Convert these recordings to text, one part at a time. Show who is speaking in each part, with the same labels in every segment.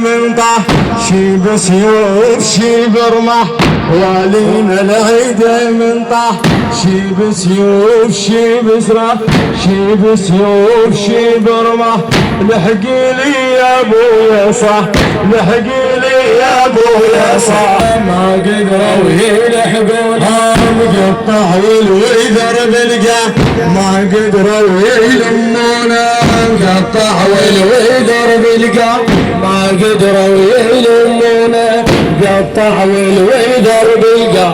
Speaker 1: من طاح شيب سيوف شيب رمح والينا العيد من طاح شيب سيوف شيب سرح شيب سيوف شيب رمح لحقي لي يا ابويا صح لحقي لي يا ابويا صح ما قدروا يلحقونها مقطع والويذر بالقاع ما قدروا يلمونا مقطع والويذر بالقاع ما قدروا يلمونا قطع والويذر بالقاع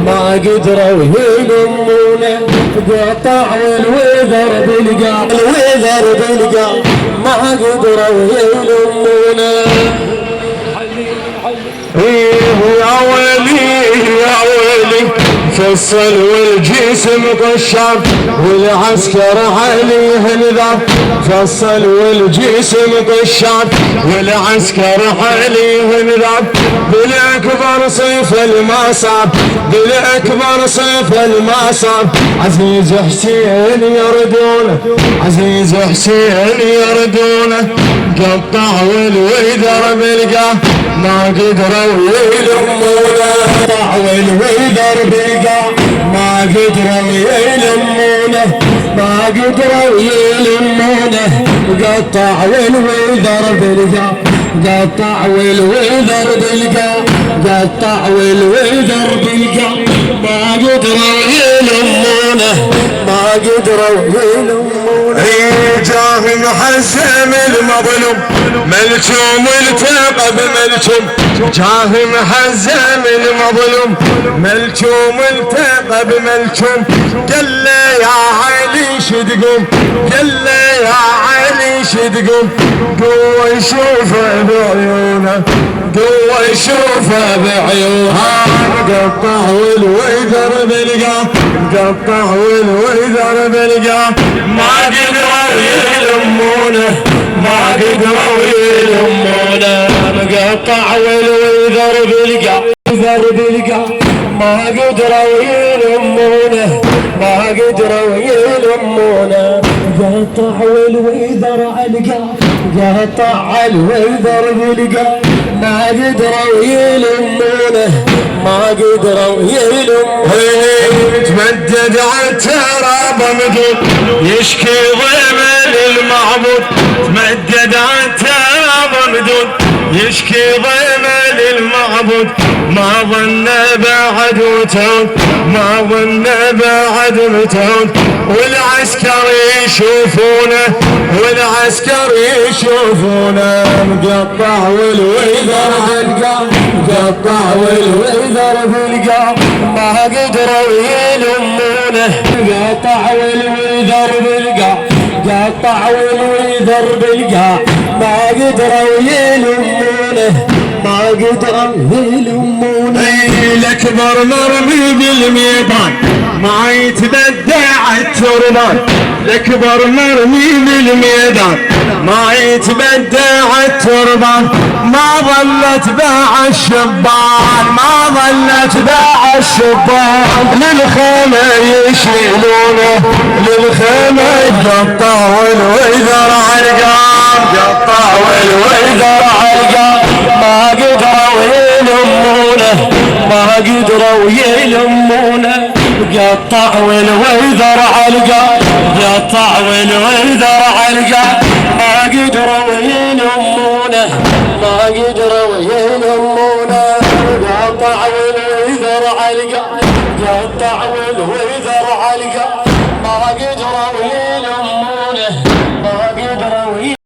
Speaker 1: ما قدروا يلمونا قطع والويذر بالقاع الويذر بالقاع ما قدروا يلمونا يا ويلي يا ويلي فصل والجسم قشر والعسكر عليه الذاب فصل والجسم قشر والعسكر عليه الذاب بالاكبر صيف المصاب بالاكبر صيف المصاب عزيز حسين يردونه عزيز حسين يردونه قطع والويذر بالقاه ما قدروا يلمونه قطع والويذر بالقاه ما قدروا يلمونه ما قدروا يلمونه قطع والويذر بالقاه قطع والويذر بالقاه قطع والويذر بالقاه ما قدروا يلمونه ما قدروا يلمونه جاه محزم المظلوم ملكوم التقى بملكوم جاه محزم المظلوم ملكوم التقى بملكوم قال له يا علي شدقوم قال له يا علي شدقوم قوة يشوفه بعيونه قوة يشوفه بعيونها قطع والويذر بالقاه قطع والويذر بالقاه ما قدروا يلمونه ما قدروا يلمونه قطع والويذر بالقاه ما قدروا يلمونه ما قدروا يلمونه قطع والويذر علقاه قطع الويذر بالقاه ما قدروا يلمونه ما قدروا يلمونه تمدد عالتراب مدود يشكي ضيمن المعبود تمدد عالتراب مدود يشكي ضيمن المعبود ما ظن بعد وتعود ما ظن بعد وتعود والعسكر يشوفونه والعسكر يشوفونه مقطع والويذر بالقاه مقطع والويذر بالقاه ما قدروا يلمونه قطع والويذر بالقاه قطع والويذر بالقاه ما قدروا يلمونه ما قدروا يلمونه الاكبر مرمي بالميدان ما يتبدع التربان الاكبر مرمي بالميدان ما يتبدع التربان ما ظلت باع الشبان ما ظلت باع الشبان للخيمة يشيلونه للخيمة قطع والويذر عالقام قطع والويذر عالقام ما قدروا يلمونه ما قدروا يلمونه قطع والويذر عالقام قطع والويذر عالقام ما قدروا يلمونه ما قدروا يلمونه قطع والويذر عالقام قطع والويذر عالقام ما قدروا يلمونه